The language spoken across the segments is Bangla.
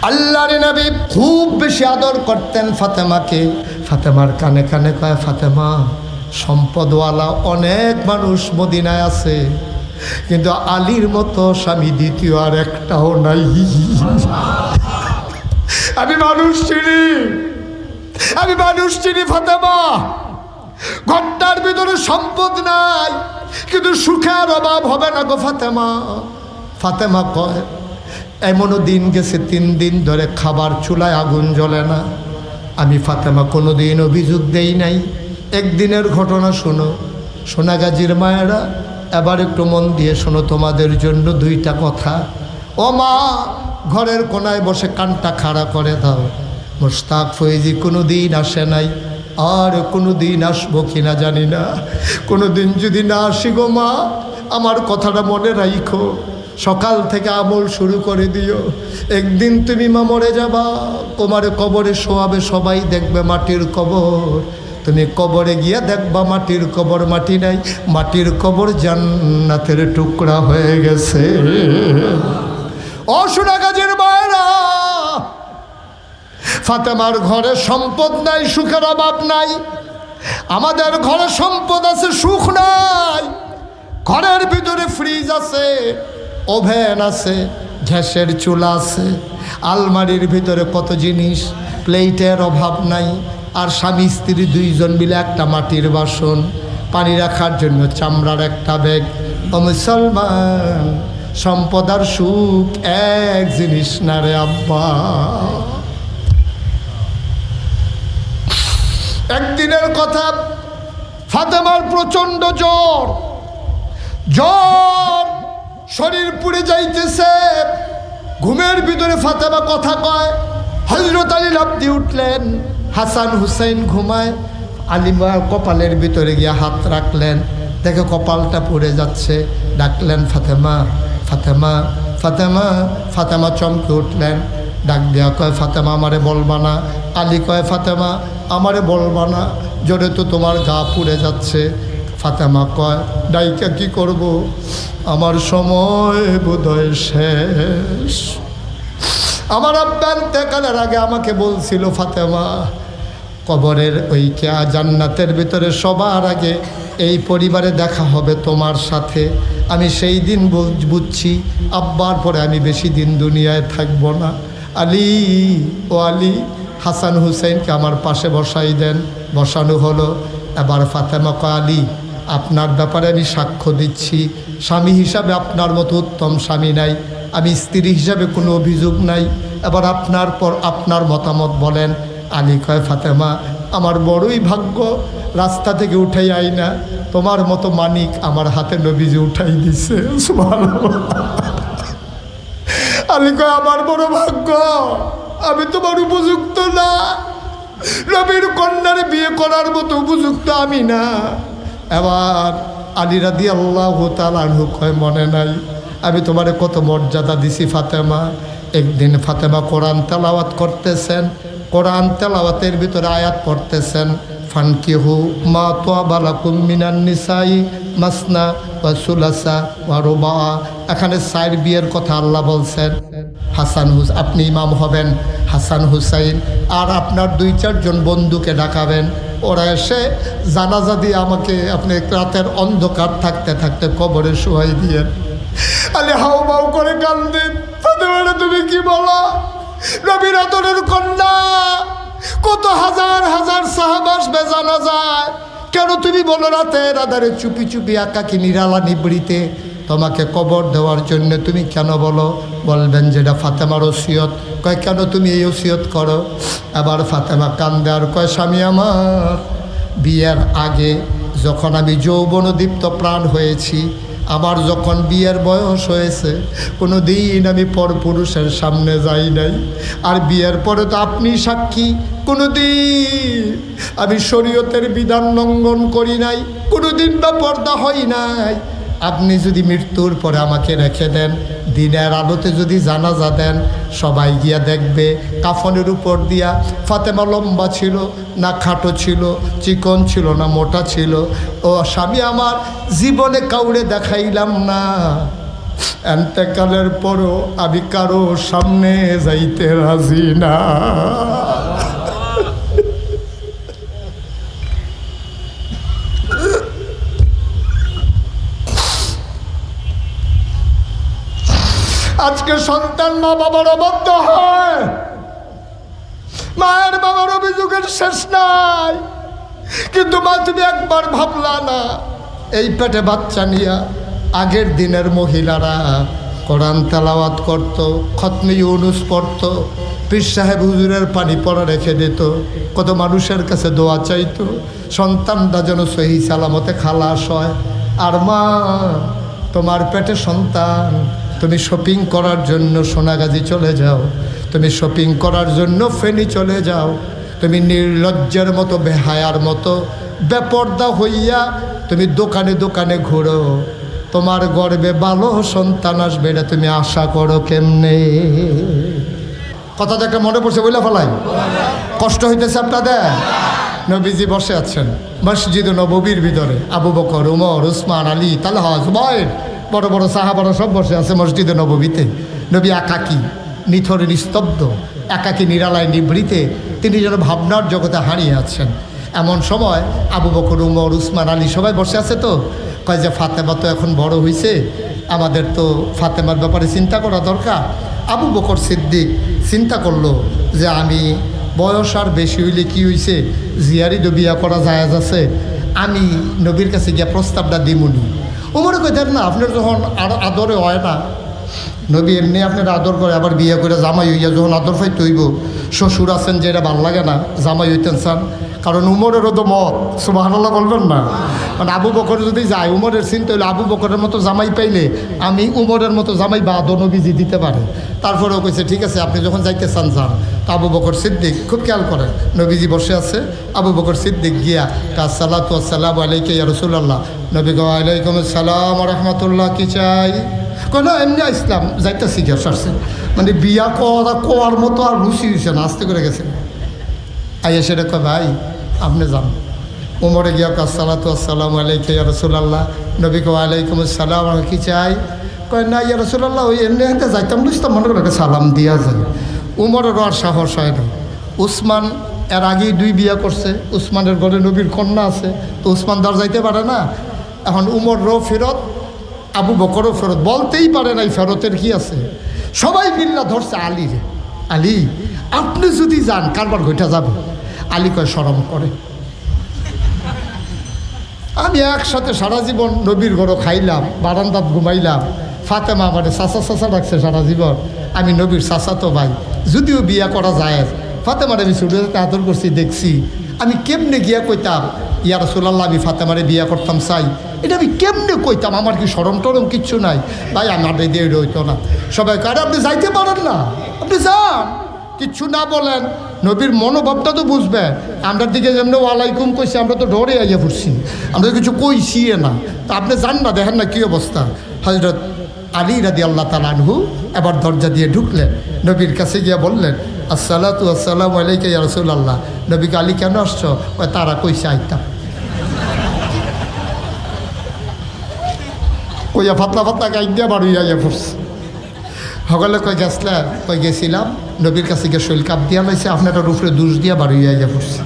আল্লাহর নবী খুব বেশি আদর করতেন ফাতেমাকে। ফাতেমার কানে কানে কয়, ফাতেমা, সম্পদওয়ালা অনেক মানুষ মদিনায় আছে, কিন্তু আলীর মতো স্বামী দ্বিতীয় আর একটাও নাই। আমি মানুষ চিনি ফাতেমা। ঘরটার ভিতরে সম্পদ নাই, কিন্তু সুখের অভাব হবে না গো ফাতেমা। ফাতেমা কয়, এমনও দিন গেছে 3 দিন ধরে খাবার চুলায় আগুন জ্বলে না। আমি ফাতেমা কোনো দিন অভিযোগ দেই নাই। একদিনের ঘটনা শোনো সোনাগাজীর মায়েরা, এবার একটু মন দিয়ে শোনো, তোমাদের জন্য 2টা কথা। ও মা, ঘরের কোনায় বসে কানটা খাড়া করে দাও। মোশতাক ফয়েজি কোনো দিন আসে নাই, আর কোনো দিন আসবো কিনা জানি না। কোনো দিন যদি না আসি গো মা, আমার কথাটা মনে রাখো, সকাল থেকে আমল শুরু করে দিও। একদিন তুমি মা মরে যাবা, তোমার কবরে শোয়াবে, সবাই দেখবে মাটির কবর। তুমি কবরে গিয়া দেখবা মাটির কবর, মাটি নাই, মাটির কবর জান্নাতের টুকরা হয়ে গেছে। ও সোনাগাজীর মায়েরা, ফাতেমার ঘরে সম্পদ নাই, সুখের অভাব নাই। আমাদের ঘরে সম্পদ আছে, সুখ নাই। ঘরের ভিতরে ফ্রিজ আছে, ওভেন আছে, গ্যাসের চুলা আছে, আলমারির ভিতরে কত জিনিস, প্লেটের অভাব নাই। আর স্বামী স্ত্রী 2জন মিলে একটা মাটির বাসন, পানি রাখার জন্য চামড়ার একটা ব্যাগ। ও মুসলমান, সম্পদ আর সুখ এক জিনিস না রে আব্বা। একদিনের কথা, ফাতেমার প্রচন্ড জ্বর, শরীর পুড়ে যাইতেছে। ঘুমের ভিতরে ফাতেমা কথা কয়। হযরত আলী লাফ দিয়ে উঠলেন, হাসান হুসাইন ঘুমায়। আলিমা কপালের ভিতরে গিয়ে হাত রাখলেন, দেখে কপালটা পুড়ে যাচ্ছে। ডাকলেন, ফাতেমা, ফাতেমা, ফাতেমা। ফাতেমা চমকে উঠলেন, ডাক দেওয়া কয়, ফাতেমা আমারে বলবা না? আলী কয়, ফাতেমা আমারে বলবা না, জোরে তো তোমার গা পুড়ে যাচ্ছে। ফাতেমা কয়, ডাইকা কি করব, আমার সময় বোধহয় শেষ। আমার আব্বা ইন্তেকালের আগে আমাকে বলছিল, ফাতেমা, কবরের ওই জান্নাতের ভিতরে সবার আগে এই পরিবারে দেখা হবে তোমার সাথে। আমি সেই দিন বুঝছি আব্বার পরে আমি বেশি দিন দুনিয়ায় থাকব না। আলী, ও আলী, হাসান হুসাইনকে আমার পাশে বসাই দেন। বসানো হলো। এবার ফাতেমা কয়, আলী, আপনার ব্যাপারে আমি সাক্ষ্য দিচ্ছি, স্বামী হিসাবে আপনার মতো উত্তম স্বামী নাই, আমি স্ত্রী হিসাবে কোনো অভিযোগ নাই। এবার আপনার মতামত বলেন। আলী কয়, ফাতেমা, আমার বড়ই ভাগ্য, রাস্তা থেকে উঠাই আই না, তোমার মতো মানিক আমার হাতে নবীজি উঠাই দিছে। আলী কয়, আমার বড় ভাগ্য, আমি তোমার উপযুক্ত না, নবীর কন্যার বিয়ে করার মতো উপযুক্ত আমি না। এবার আলী রাদিয়াল্লাহু তাআলা আনহু কয়, মনে নাই আমি তোমারে কত মর্যাদা দিছি ফাতেমা। একদিন ফাতেমা কোরআন তেলাওয়াত করতেছেন, কোরআন তেলাওয়াতের ভিতরে আয়াত পড়তেছেন, ফানকিহু মা তাবা লাকুম মিনান নিসাই মাসনা ওয়া সুলাসা ওয়া রুবা। এখানে 4 বিয়ের কথা আল্লাহ বলছেন। আপনি ইমাম হবেন, হাসান হুসাইন আর আপনার 2-4 জন বন্ধুকে ডাকাবেন, ওরা এসে জানাজা দিয়ে আমাকে আপনি রাতের অন্ধকার থাকতে থাকতে কবরে শোয়াই দিয়েন। আলী হাউ মাউ করে কান্দেন, ফাতেমা তুমি কি বলো, নবীর আদরের কন্যা, কত হাজার হাজার সাহাবা আসবে জানাজায়, কেন তুমি বলো রাতের আধারে চুপি চুপি একাকী নিরালা নিবৃতে তোমাকে কবর দেওয়ার জন্য তুমি কেন বলো? বলবেন যেটা ফাতেমার ওসিয়ত। কয়, কেন তুমি এই ওসিয়ত করো? আবার ফাতেমা কান্দে আর কয়, স্বামী আমার, বিয়ের আগে যখন আমি যৌবনদীপ্ত প্রাণ হয়েছি, আমার যখন বিয়ের বয়স হয়েছে, কোনো দিন আমি পরপুরুষের সামনে যাই নাই। আর বিয়ের পরে তো আপনি সাক্ষী, কোনো দিন আমি শরীয়তের বিধান লঙ্ঘন করি নাই, কোনো দিন বা পর্দা হই নাই। আপনি যদি মৃত্যুর পরে আমাকে রেখে দেন, দিনের আলোতে যদি জানাজা দেন, সবাই গিয়া দেখবে কাফনের উপর দিয়া ফাতেমা লম্বা ছিল না খাটো ছিল, চিকন ছিল না মোটা ছিল। ও স্বামী আমার, জীবনে কাউরে দেখাইলাম না, এন্তেকালের পরও আমি কারো সামনে যাইতে রাজি না। আজকে সন্তান মা বাবার অবাধ্য হয়, মায়ের বাবার অভিযোগের শেষ নাই। কিন্তু মা তুমি একবার ভাবলা না, এই পেটে বাচ্চা নিয়া আগের দিনের মহিলারা কোরআন তেলাওয়াত করত, খতমে ইউনুস পড়ত, পীর সাহেব হুজুরের পানি পড়া রেখে দিত, কত মানুষের কাছে দোয়া চাইতো সন্তানটা যেন সহি সালামতে খালাস হয়। আর মা তোমার পেটে সন্তান, তুমি শপিং করার জন্য সোনাগাজী চলে যাও, তুমি শপিং করার জন্য ফেনী চলে যাও, তুমি নির্লজ্জের মতো বেহায়ার মতো বেপর্দা হইয়া তুমি দোকানে দোকানে ঘুরো, তোমার গর্বে ভালো সন্তান আসবে এটা তুমি আশা করো কেমনে? কথা দেখে মনে পড়ছে বলে ফেলাই, কষ্ট হইতেছে আপনাদের? নবীজি বসে আছেন মসজিদ নববীর ভিতরে, আবু বকর, উমর, উসমান, আলী, তালহা, জুবায়ের, বড় বড় সাহাবারা সব বসে আছে মসজিদে নববীতে। নবী একাকী, নিথরে নিস্তব্ধ, একাকী নিরালায় নিবৃতে তিনি যেন ভাবনার জগতে হারিয়ে আছেন। এমন সময় আবু বকর, উমর, উসমান, আলী সবাই বসে আছে। তো কয় যে ফাতেমা তো এখন বড় হয়েছে, আমাদের তো ফাতেমার ব্যাপারে চিন্তা করা দরকার। আবু বকর সিদ্দিক চিন্তা করলো যে আমি বয়স আর বেশি হইলে কি হয়েছে, জিয়ারি তো বিয়া করা জায়েজ আছে, আমি নবীর কাছে গিয়া প্রস্তাবটা দিমুনি। উমরে কই দেন না, আপনার যখন আদরে হয় না, নবী এমনি আপনার আদর করে, আবার বিয়ে করে জামাই হইয়া যখন আদর ফাইতে হইব, শ্বশুর আছেন যে এটা ভাল লাগে না, জামাই হইতেন চান। কারণ উমরেরও তো মত, সুবহানাল্লাহ বলবেন না? মানে আবু বকর যদি যায়, উমরের চিন্তা হইলে আবু বকরের মতো জামাই পাইলে আমি উমরের মতো জামাই বা নবীজি দিতে পারে। তারপরেও কইছে ঠিক আছে আপনি যখন যাইতে চান যান। তো আবু বকর সিদ্দিক খুব খেয়াল করেন, নবীজি বসে আছে, আবু বকর সিদ্দিক গিয়া আসসালাতু ওয়াসসালামু আলাইকা ইয়া রাসূলুল্লাহ, নবী গো আলাইকুম আসসালাম ওয়া রাহমাতুল্লাহ, কি চাই? কেন এমনি ইসলাম যাইতে শিখে আসছে, মানে বিয়া কোয়ার মতো আর রুচি হয়েছে না, আস্তে করে গেছে। আইয়া সেটা কয় ভাই আপনি যান। উমরে গিয়া আসসালাতু আসসালামু আলাইকা ইয়া রাসূলুল্লাহ, নবী কো আলাইকুম আসসালাম, কি চাই? কয় না ইয়া রাসূলুল্লাহ, ওই এমনি হাতে যাইতাম বুঝতাম, মনে করে সালাম দিয়া যায়। উমরেরও আর সাহস হয় না। উসমান এর আগেই 2 বিয়া করছে, উসমানের ঘরে নবীর কন্যা আছে, তো উসমান দর যাইতে পারে না। এখন উমরও ফেরত, আবু বকরও ফেরত, বলতেই পারে নাই ফেরতের কি আছে। সবাই মিল্লা ধরছে আলী রে, আলী আপনি যদি যান কারবার ঘটা যাবে। আলী কয় শরম করে, আমি একসাথে সারা জীবন নবীর ঘরও খাইলাম, বারান্দাত ঘুমাইলাম, ফাতেমা আমাদের চাচা চাচা ডাকছে সারা জীবন, আমি নবীর চাচা তো ভাই, যদিও বিয়া করা যায়, ফাতেমারে আমি ছোটো আদর করছি দেখছি, আমি কেমনে গিয়া কইতাম ইয়া রাসূলুল্লাহ আমি ফাতেমারে বিয়া করতাম চাই, এটা আমি কেমনে কইতাম? আমার কি শরম টরম কিচ্ছু নাই ভাই, আমার দিয়ে হইতো না। সবাই কারে আপনি যাইতে পারেন না, আপনি যান, কিচ্ছু না বলেন, নবীর মনোভাবটা তো বুঝবে। আমরা দিকে যেমন ওয়ালাইকুম কইছি, আমরা তো ডরে আইয়া পড়ছি, আমরা কিছু কইছি না। তা আপনি যান না, দেখেন না কী অবস্থা। হযরত আলী রাদিয়াল্লাহু তাআলা আনহু এবার দরজা দিয়ে ঢুকলেন, নবীর কাছে গিয়ে বললেন আসসালাতু আসসালামু আলাইকা ইয়া রাসূলুল্লাহ। নবীকে আলী কেন আসছো? তারা কইছে আইতাম। কইয়া ফাতলা ফাতলা গাই দিয়া বাড়ি আইয়া পড়ছে। সকলে কই গেছলা? কই গেছিলাম, নবীর কাছে গিয়ে শৈল কাপ দিয়া লাইছে, আপনার উপরে দুষ দিয়া বাড়ি আইয়া পড়ছে।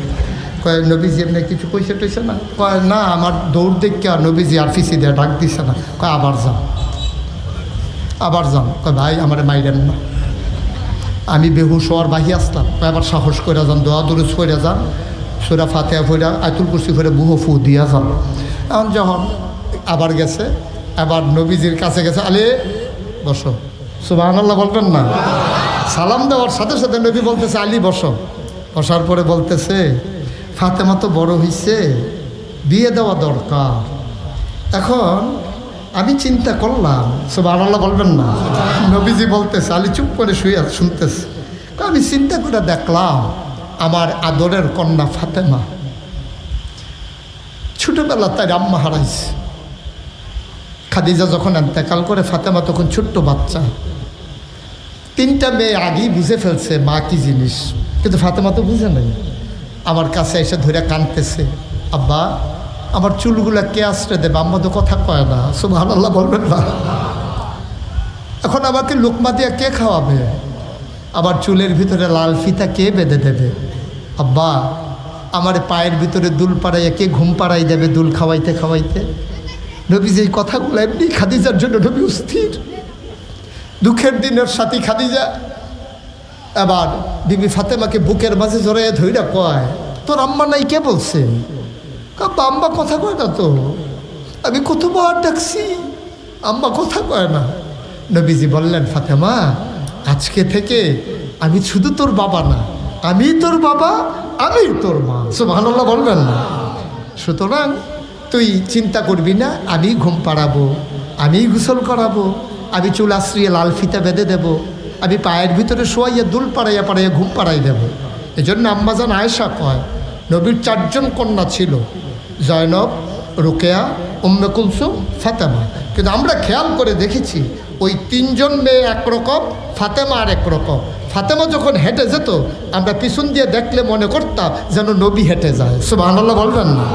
কয় নবীজি এমনি কিছু কইছে টইছে না? কয় না, আমার দৌড় দেখা নবীজি আর ফিসি দিয়ে ডাক দিছে না। কয় আবার যান, আবার যান। কয় ভাই আমার মাইরেন না, আমি বেহুশ হওয়ার বাহি আসলাম। কয় আবার সাহস করে যান, দোয়া দুরুজ করে যান, সূরা ফাতিহা পড়ে আয়াতুল কুরসি পড়ে বুহ ফু দিয়া যান। এখন যখন আবার গেছে, আবার নবীজির কাছে গেছে, আলে বসো, সুবহানাল্লাহ বলবেন না? সালাম দেওয়ার সাথে সাথে নবী বলতেছে আলী বসো। বসার পরে বলতেছে ফাতেমা তো বড় হইছে, বিয়ে দেওয়া দরকার। এখন আমি চিন্তা করলাম, সুবহানাল্লাহ বলবেন না? নবীজি বলতেছে, আলী চুপ করে শুয়ে শুনতেছে, আমি চিন্তা করে দেখলাম আমার আদরের কন্যা ফাতেমা ছোটবেলা তার আম্মা হারাইছে। খাদিজা যখন ইন্তেকাল করে, ফাতেমা তখন ছোট্ট বাচ্চা। 3টা মেয়ে আগেই বুঝে ফেলছে মা কি জিনিস, কিন্তু ফাতেমা তো বুঝে নাই। আমার কাছে এসে ধরে কাঁদতেছে, আব্বা আমার চুলগুলা কে আশ্রে দেবে? আম্মা তো কথা কয় না, সুবহানাল্লাহ বলবেন না? এখন আমাকে লোকমা দিয়া কে খাওয়াবে? আবার চুলের ভিতরে লাল ফিতা কে বেঁধে দেবে? আব্বা, আমার পায়ের ভিতরে দুল পাড়াইয়া কে ঘুম পাড়াই দেবে দুল খাওয়াইতে খাওয়াইতে? নবী যে কথাগুলো এমনি খাদিজার জন্য নবী অস্থির। দুঃখের দিনের সাথী খাদিজা এবার বিবি ফাতেমাকে বুকের মাঝে জড়াইয়া ধইরা কয়, তোর আম্মা নাই কে বলছে? আব্বা, আম্মা কথা কয় না তো, আমি কতবার ডাকছি, আম্মা কথা কয় না। নবীজি বললেন, ফাতেমা, আজকে থেকে আমি শুধু তোর বাবা না, আমি তোর বাবা, আমি তোর মা। সুবহানাল্লাহ বলবেন না? সুতরাং তুই চিন্তা করবি না, আমি ঘুম পাড়াবো, আমি গোসল করাবো, আমি চুল আশ্রিয়ে লাল ফিতা বেঁধে দেবো, আমি পায়ের ভিতরে শোয়াইয়া দুল পাড়াইয়া পাড়াইয়া ঘুম পাড়াই দেবো। এই জন্য আম্মাজান আয়েশা কয়, নবীর 4 জন কন্যা ছিল, জয়নব, রুকেয়া, উম্মে কুলসুম, ফাতেমা। কিন্তু আমরা খেয়াল করে দেখেছি ওই 3 জন মেয়ে একরকম, ফাতেমা আর একরকম। ফাতেমা যখন হেঁটে যেত আমরা পিছন দিয়ে দেখলে মনে করতাম যেন নবী হেঁটে যায়। সুবহানাল্লাহ বলবেন না?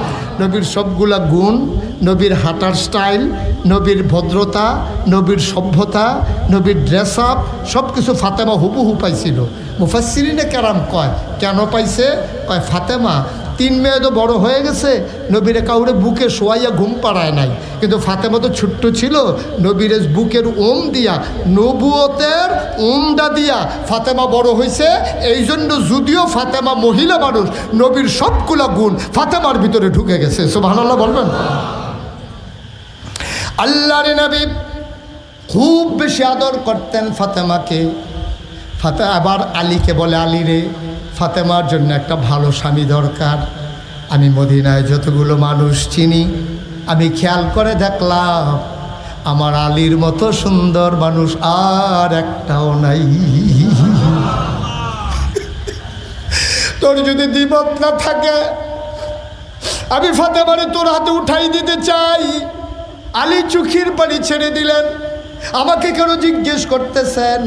নবীর সবগুলা গুণ, নবীর হাঁটার স্টাইল, নবীর ভদ্রতা, নবীর সভ্যতা, নবীর ড্রেস আপ সব কিছু ফাতেমা হুবহু পাইছিল। মুফাসসিরিনে কেরাম কয়, কেন পাইছে? কয়, ফাতেমা 3 মেয়ে তো বড় হয়ে গেছে, নবীরে কাউরে বুকে শোয়াইয়া ঘুম পাড়ায় নাই, কিন্তু ফাতেমা তো ছোট্ট ছিল, নবীরে বুকের ওম দিয়া, নবুয়তের ওমটা দিয়া ফাতেমা বড় হয়েছে। এই জন্য যদিও ফাতেমা মহিলা মানুষ, নবীর সবগুলা গুণ ফাতেমার ভিতরে ঢুকে গেছে। সুবহানাল্লাহ বলবেন? আল্লাহর নবী খুব বেশি আদর করতেন ফাতেমাকে। আবার আলীকে বলে, আলী রে, ফাতেমার জন্য একটা ভালো স্বামী দরকার। আমি মদিনায় যতগুলো মানুষ চিনি, আমি খেয়াল করে দেখলাম আমার আলীর মতো সুন্দর মানুষ আর একটাও নাই। তোর যদি দ্বিমত না থাকে, আমি ফাতেমারে তোর হাতে উঠাই দিতে চাই। আলী চোখের পানি ছেড়ে দিলেন। আমাকে কেন জিজ্ঞেস করতেছেন?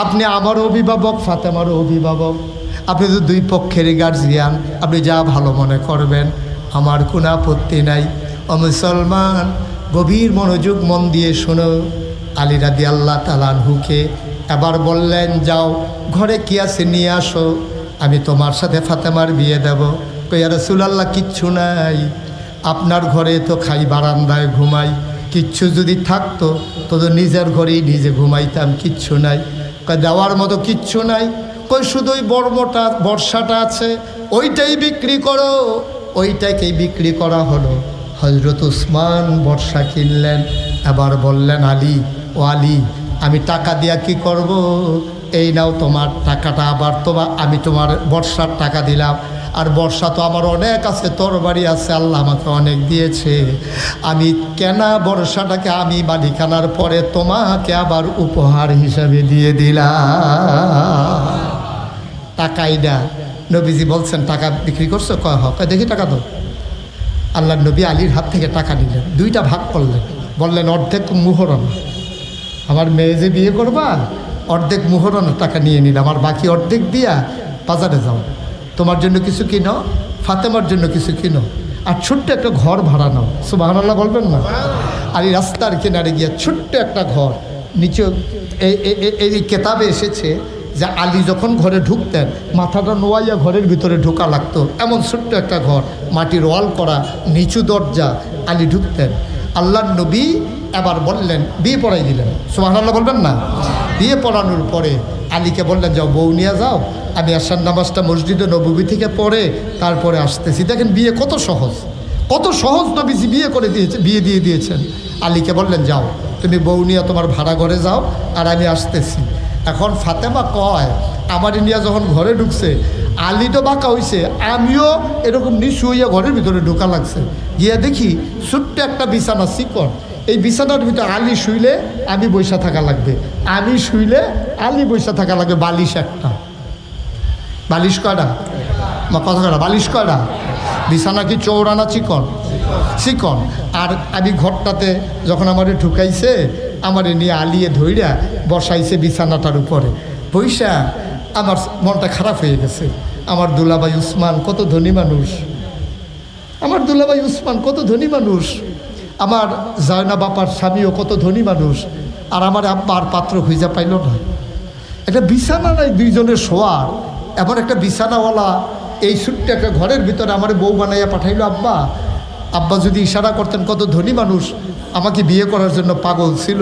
আপনি আমার অভিভাবক, ফাতেমারও অভিভাবক, আপনি তো 2 পক্ষেরই গার্জিয়ান, আপনি যা ভালো মনে করবেন, আমার কোনো আপত্তি নাই। ও মুসলমান, গভীর মনোযোগ মন দিয়ে শোনো। আলী রাদিয়াল্লাহু তাআলা আনহুকে এবার বললেন, যাও ঘরে কি আছে নিয়ে আসো, আমি তোমার সাথে ফাতেমার বিয়ে দেব। কই, ইয়া রাসূলুল্লাহ, কিচ্ছু নাই, আপনার ঘরে তো খাই, বারান্দায় ঘুমাই, কিচ্ছু যদি থাকতো তো নিজের ঘরেই নিজে ঘুমাইতাম, কিচ্ছু নাই। কই, দেওয়ার মতো কিচ্ছু নাই? কই, শুধু ওই বর্ষাটা আছে, ওইটাই বিক্রি করো। ওইটাকেই বিক্রি করা হলো। হযরত উসমান বর্ষা কিনলেন। এবার বললেন, আলী, ও আলী, আমি টাকা দিয়া কি করব? এই নাও তোমার টাকাটা, আবার আমি তোমার বর্ষার টাকা দিলাম। আর বর্ষা তো আমার অনেক আছে, তরবারি আছে, আল্লাহ আমাকে অনেক দিয়েছে। আমি কেনা বর্ষাটাকে আমি মালিকানার পরে তোমাকে আবার উপহার হিসাবে দিয়ে দিলাম। টাকাই না। নবীজি বলছেন, টাকা বিক্রি করছো? কয়, হয়। দেখি টাকা দাও। আল্লাহ নবী আলীর হাত থেকে টাকা নিলেন, 2টা ভাগ করলেন। বললেন, অর্ধেক মুহরনা, আমার মেয়ে যে বিয়ে করবা, অর্ধেক মুহরনার টাকা নিয়ে নিলাম, আর বাকি অর্ধেক দিয়া বাজারে যাও, তোমার জন্য কিছু কিনো, ফাতেমার জন্য কিছু কিনো, আর ছোট্ট একটা ঘর ভাড়া নাও। সুবহানাল্লাহ বলবেন না? আর এই রাস্তার কিনারে গিয়া ছোট্ট একটা ঘর, নিচে এই কেতাবে এসেছে যে আলী যখন ঘরে ঢুকতেন মাথাটা নোয়াইয়া ঘরের ভিতরে ঢোকা লাগতো, এমন ছোট্ট একটা ঘর, মাটির ওয়াল করা, নিচু দরজা, আলী ঢুকতেন। আল্লাহর নবী এবার বললেন, বিয়ে পড়াই দিলেন। সুবহানাল্লাহ বলবেন না? বিয়ে পড়ানোর পরে আলীকে বললেন, যাও বউ নিয়ে যাও, আমি আশার নামাজটা মসজিদে নববী থেকে পড়ে তারপরে আসতেছি। দেখেন বিয়ে কত সহজ, কত সহজ নবীজি বিয়ে করে দিয়েছে, বিয়ে দিয়ে দিয়েছেন। আলীকে বললেন, যাও তুমি বউ নিয়ে তোমার ভাড়া ঘরে যাও, আর আমি আসতেছি। এখন ফাতেমা কয়, আমার নিয়ে যখন ঘরে ঢুকছে, আলী তো বাঁকা হইছে, আমিও এরকম নিচু হইয়া ঘরের ভিতরে ঢোকা লাগছে। গিয়া দেখি ছোট্ট একটা বিছানা, চিকন, এই বিছানার ভিতরে আলী শুইলে আমি বৈশা থাকা লাগবে, আমি শুইলে আলী বৈশা থাকা লাগবে। বালিশ একটা, বালিশ কয়টা? কথা কয়টা? বালিশ কয়টা? বিছানা কি চৌড়া না চিকন? চিকন। আর আমি ঘরটাতে যখন আমারে ঢুকাইছে, আমারে নিয়ে আলিয়ে ধইরা বসাইছে বিছানাটার উপরে বৈশা। আমার মনটা খারাপ হয়ে গেছে। আমার দুলাভাই উসমান কত ধনী মানুষ, আমার দুলাভাই উসমান কত ধনী মানুষ, আমার জয়না বাপার স্বামীও কত ধনী মানুষ। আর আমার আব্বা আর পাত্র খুঁজে পাইল না। একটা বিছানা নাই দুইজনের শোয়ার, এমন একটা বিছানাওয়ালা এই ছোট্ট একটা ঘরের ভিতরে আমার বউ বানাইয়া পাঠাইলো। আব্বা আব্বা যদি ইশারা করতেন, কত ধনী মানুষ আমাকে বিয়ে করার জন্য পাগল ছিল,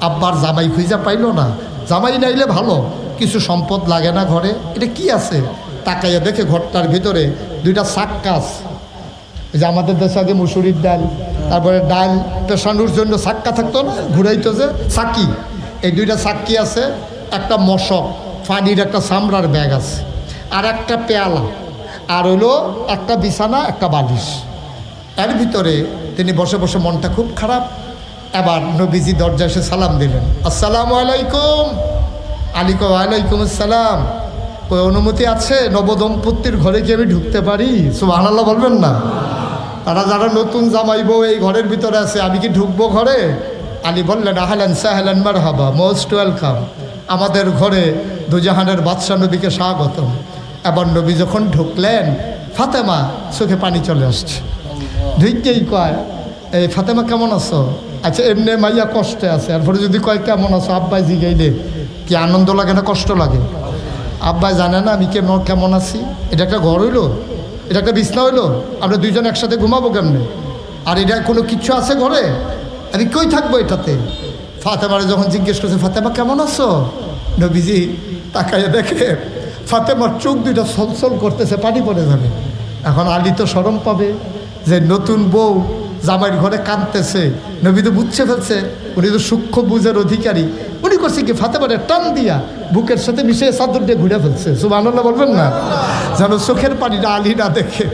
আব্বার জামাই খুঁজা পাইল না। জামাই নাইলে ভালো, কিছু সম্পদ লাগে না ঘরে। এটা কি আছে? তাকাইয়া দেখে ঘরটার ভিতরে দুইটা সাক্কাস, যে আমাদের দেশে আগে মুসুরির ডাল, তারপরে ডাল পেশানোর জন্য সাক্কা থাকতো না, ঘুরাইতো যে চাকি, এই দুইটা চাক্কি আছে, একটা মশক পানির একটা চামড়ার ব্যাগ আছে, আর একটা পেয়ালা, আর হইলো একটা বিছানা, একটা বালিশ। এর ভিতরে তিনি বসে বসে, মনটা খুব খারাপ। এবার নবীজি দরজা এসে সালাম দিলেন, আসসালামু আলাইকুম। আলী কয় ওয়ালাইকুম আসসালাম। কই অনুমতি আছে নবদম্পতির ঘরে কি আমি ঢুকতে পারি? সুবহানাল্লাহ বলবেন না? তারা যারা নতুন জামাই বউ এই ঘরের ভিতরে আছে, আমি কি ঢুকবো ঘরে? আলী বললেন, আহলান সাহলান মারহাবা, মোস্ট ওয়েলকাম, আমাদের ঘরে দুজাহানের বাদশাহ নবীকে স্বাগতম। এবার নবী যখন ঢুকলেন, ফাতেমা চোখে পানি চলে আসছে। ঢুকেই কয়, এই ফাতেমা কেমন আছো? আচ্ছা এমনি মাইয়া কষ্টে আছে, এরপরে যদি কয় কেমন আছো, আব্বাই জিগাইলে কি আনন্দ লাগে না কষ্ট লাগে? আব্বাই জানে না আমি কেমন আছি? এটা একটা ঘর হইলো, এটা একটা বিছনা হইলো, আমরা দুইজন একসাথে ঘুমাবো কেমনে? আর এটা কোনো কিছু আছে ঘরে? আমি কই থাকবো এটাতে? ফাতেমারে যখন জিজ্ঞেস করছে, ফাতেমা কেমন আছো, নবীজি তাকাইয়া দেখে ফাতেমার চোখ দুইটা ছলছল করতেছে, পানি পড়ে যাবে। এখন আলী তো শরম পাবে যে নতুন বউ জামাইয়ের ঘরে কাঁদতেছে। নবী তো বুঝছে ফেলছে, উনি তো সূক্ষ্ম বুঝের অধিকারী। উনি করছে কি, ফাতেমারে টান দিয়া বুকের সাথে মিশিয়ে চাদর দিয়ে ঘুরে ফেলছে। সুবহানাল্লাহ বলবেন না? যেন চোখের পানিটা আলী না দেখে।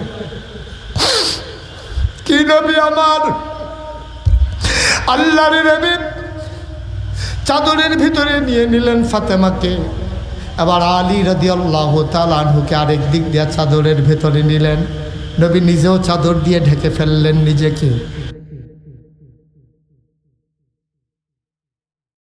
কি নবী আমার, আল্লাহর নবী চাদরের ভিতরে নিয়ে নিলেন ফাতেমাকে। এবার আলী রাদিয়াল্লাহু তাআলা আনহুকে আরেক দিক দিয়ে চাদরের ভেতরে নিলেন। নবী নিজেও চাদর দিয়ে ঢেকে ফেললেন নিজেকে।